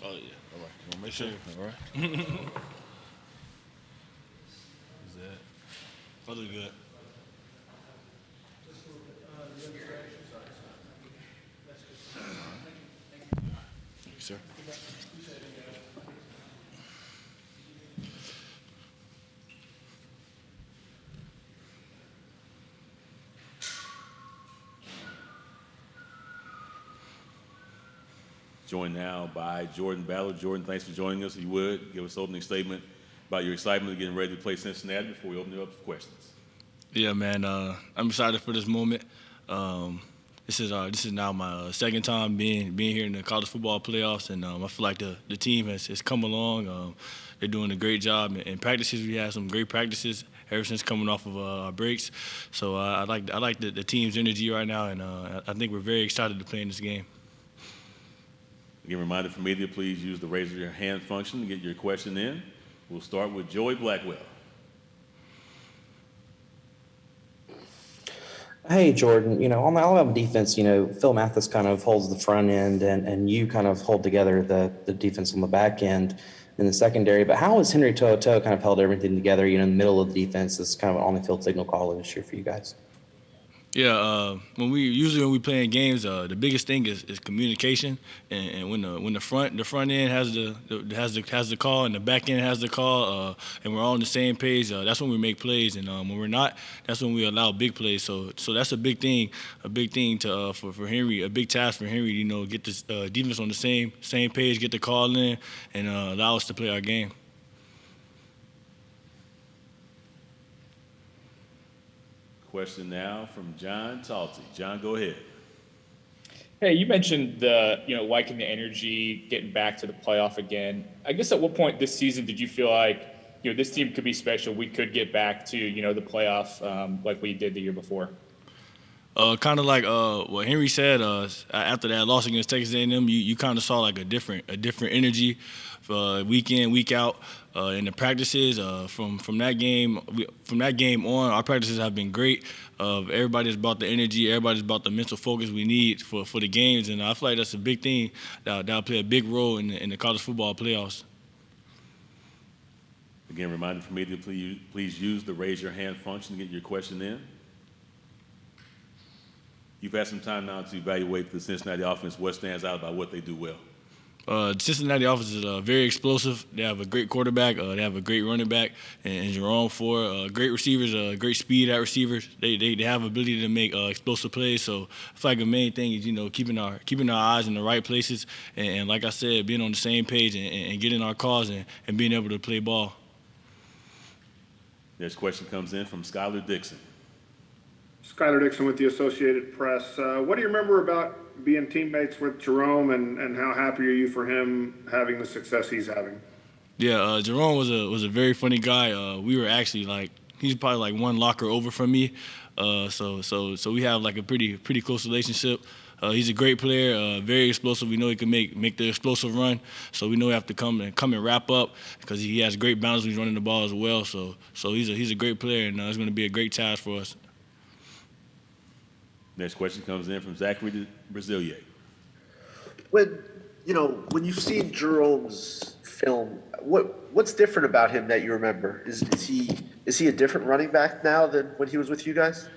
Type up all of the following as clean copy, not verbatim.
Oh yeah. All right. You want to make sure? All right. Is that? I look good. Thank you, sir. Joined now by Jordan Ballard. Jordan, thanks for joining us. If you would, give us an opening statement about your excitement of getting ready to play Cincinnati before we open it up for questions. Yeah, man. I'm excited for this moment. Um, this is now my second time being here in the college football playoffs, and I feel like the team has come along. They're doing a great job in practices. We had some great practices ever since coming off of our breaks. So I like the team's energy right now, and I think we're very excited to play in this game. Again, reminder for media, please use the raise your hand function to get your question in. We'll start with Joey Blackwell. Hey, Jordan, on the Alabama defense, Phil Mathis kind of holds the front end and you kind of hold together the defense on the back end in the secondary. But how has Henry To'oTo'o kind of held everything together, in the middle of the defense? It's kind of an on-the-field signal caller this year for you guys. Yeah, when we playing games, the biggest thing is communication, and when the front end has the call and the back end has the call, and we're all on the same page, that's when we make plays, and when we're not, that's when we allow big plays. So that's a big thing to for Henry, a big task for Henry, get this defense on the same page, get the call in, and allow us to play our game. Question now from John Talty. John, go ahead. Hey, you mentioned liking the energy, getting back to the playoff again. I guess at what point this season did you feel like, this team could be special? We could get back to, the playoff like we did the year before. Kind of like what Henry said after that loss against Texas A&M, you kind of saw like a different energy week in, week out in the practices. From that game on, our practices have been great. Everybody's about the energy, everybody's about the mental focus we need for the games, and I feel like that's a big thing that'll play a big role in the college football playoffs. Again, reminder for media, please use the raise your hand function to get your question in. You've had some time now to evaluate the Cincinnati offense. What stands out about what they do well? The Cincinnati offense is very explosive. They have a great quarterback. They have a great running back, and Jerome Ford. Great receivers, great speed at receivers. They have ability to make explosive plays. So I feel like the main thing is keeping our eyes in the right places, and like I said, being on the same page and getting our calls and being able to play ball. Next question comes in from Skylar Dixon. Skylar Dixon with the Associated Press. What do you remember about being teammates with Jerome, and how happy are you for him having the success he's having? Yeah, Jerome was a very funny guy. We were actually he's probably like one locker over from me. So we have like a pretty close relationship. He's a great player, very explosive. We know he can make the explosive run. So we know we have to come and wrap up because he has great balance when he's running the ball as well. So he's a great player, and it's going to be a great task for us. Next question comes in from Zachary Brazilier. When you've seen Jerome's film, what's different about him that you remember? Is he a different running back now than when he was with you guys?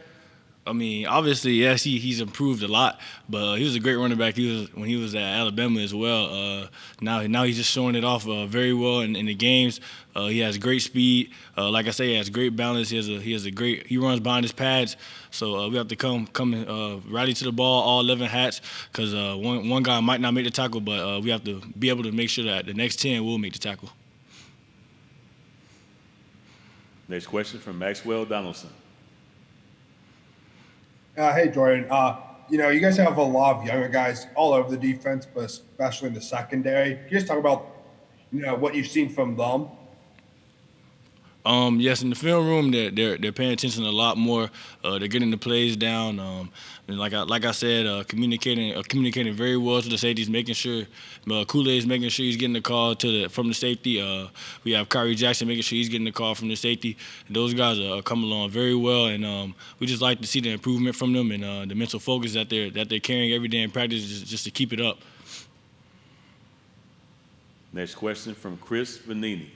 I mean, obviously, yes, he's improved a lot, but he was a great running back. When he was at Alabama as well. Now he's just showing it off very well in the games. He has great speed. Like I say, he has great balance. He runs behind his pads. So we have to come and rally to the ball, all 11 hats, because one guy might not make the tackle, but we have to be able to make sure that the next 10 will make the tackle. Next question from Maxwell Donaldson. Hey, Jordan. You guys have a lot of younger guys all over the defense, but especially in the secondary. Can you just talk about, what you've seen from them? Yes, in the film room, they're paying attention a lot more. They're getting the plays down. And like I said, communicating very well to the safeties, making sure Kool-Aid's making sure he's getting the call from the safety. We have Kyrie Jackson making sure he's getting the call from the safety. And those guys are coming along very well, and we just like to see the improvement from them and the mental focus that they're carrying every day in practice just to keep it up. Next question from Chris Vanini.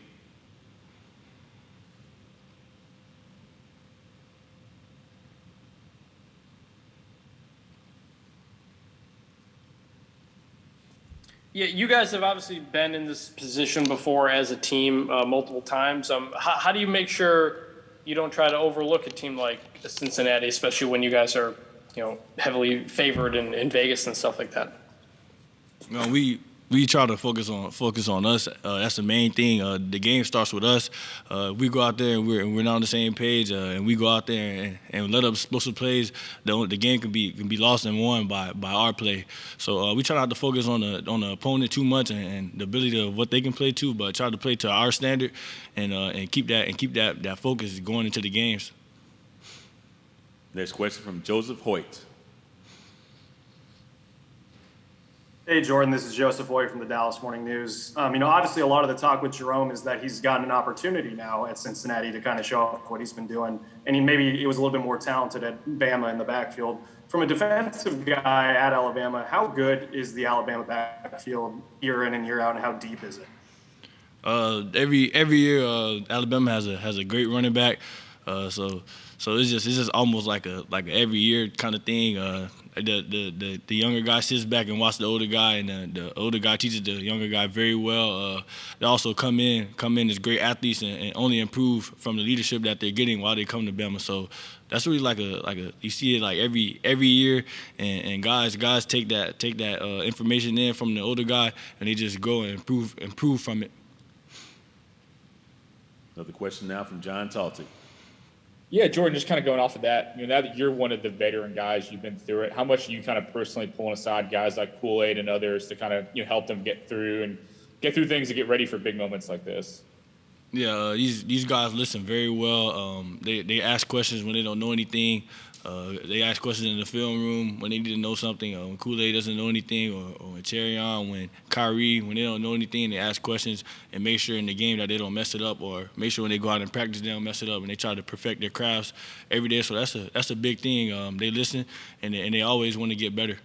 Yeah, you guys have obviously been in this position before as a team multiple times. How do you make sure you don't try to overlook a team like Cincinnati, especially when you guys are, heavily favored in Vegas and stuff like that? We try to focus on us. That's the main thing. The game starts with us. We go out there and we're not on the same page, and we go out there and let up explosive plays. The game can be lost and won by our play. So we try not to focus on the opponent too much and the ability of what they can play to, but try to play to our standard and keep that focus going into the games. Next question from Joseph Hoyt. Hey, Jordan, this is Joseph Hoyt from the Dallas Morning News. Obviously a lot of the talk with Jerome is that he's gotten an opportunity now at Cincinnati to kind of show off what he's been doing. And he was a little bit more talented at Bama in the backfield. From a defensive guy at Alabama, how good is the Alabama backfield year in and year out, and how deep is it? Every year, Alabama has a great running back. So it's just almost like a every year kind of thing. The younger guy sits back and watches the older guy, and the older guy teaches the younger guy very well. They also come in as great athletes and only improve from the leadership that they're getting while they come to Bama. So that's really like a you see it like every year, and guys take that information in from the older guy, and they just go and improve from it. Another question now from John Talty. Yeah, Jordan, just kind of going off of that, now that you're one of the veteran guys, you've been through it, how much are you kind of personally pulling aside guys like Kool-Aid and others to kind of help them get through things and get ready for big moments like this? Yeah, these guys listen very well. They ask questions when they don't know anything. They ask questions in the film room when they need to know something. When Kool-Aid doesn't know anything, or when Cherryon, when Kyrie, when they don't know anything, they ask questions and make sure in the game that they don't mess it up, or make sure when they go out and practice they don't mess it up, and they try to perfect their crafts every day. So that's a big thing. They listen and they always want to get better.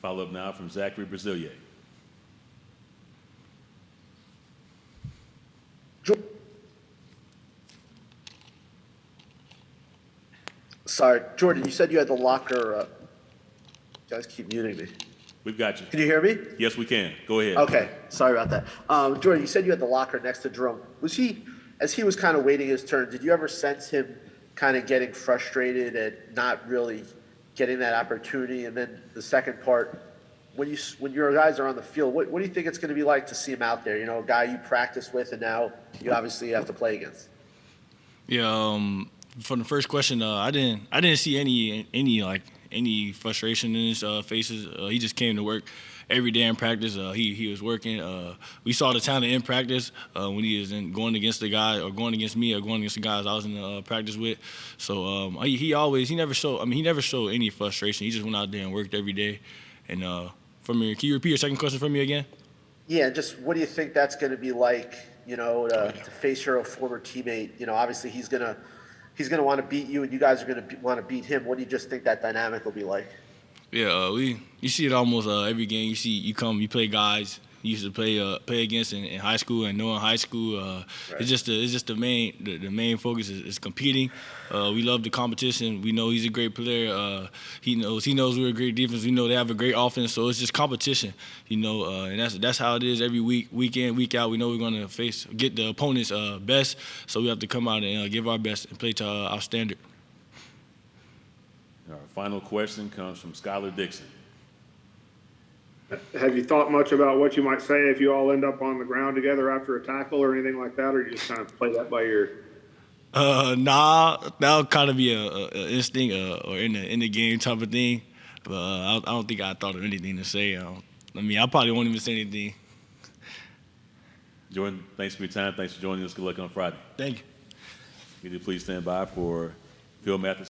Follow up now from Zachary Brazilier. Sorry, Jordan, you said you had the locker. You guys keep muting me. We've got you. Can you hear me? Yes, we can. Go ahead. Okay, sorry about that. Jordan, you said you had the locker next to Jerome. As he was kind of waiting his turn, did you ever sense him kind of getting frustrated and not really getting that opportunity? And then the second part, when your guys are on the field, what do you think it's going to be like to see him out there? A guy you practice with, and now you obviously have to play against. Yeah. From the first question, I didn't see any frustration in his faces. He just came to work every day in practice. He was working. We saw the talent in practice when he was going against the guy, or going against me, or going against the guys I was in practice with. So he never showed any frustration. He just went out there and worked every day. And can you repeat your second question for me again? Yeah, just what do you think that's going to be like? To face your former teammate. Obviously he's gonna want to beat you, and you guys are going to want to beat him. What do you just think that dynamic will be like? Yeah, you see it almost every game. You play guys you used to play against in high school, and know in high school. Right. It's just the main focus is competing. We love the competition. We know he's a great player. He knows we're a great defense. We know they have a great offense. So it's just competition, and that's how it is every week in, week out. We know we're going to get the opponent's best, so we have to come out and give our best and play to our standard. Our final question comes from Skylar Dixon. Have you thought much about what you might say if you all end up on the ground together after a tackle or anything like that, or you just kind of play that by ear? Nah, that'll kind of be a instinct or in the game type of thing. But I don't think I thought of anything to say. I probably won't even say anything. Jordan, thanks for your time. Thanks for joining us. Good luck on Friday. Thank you. Can you please stand by for Phil Mathis?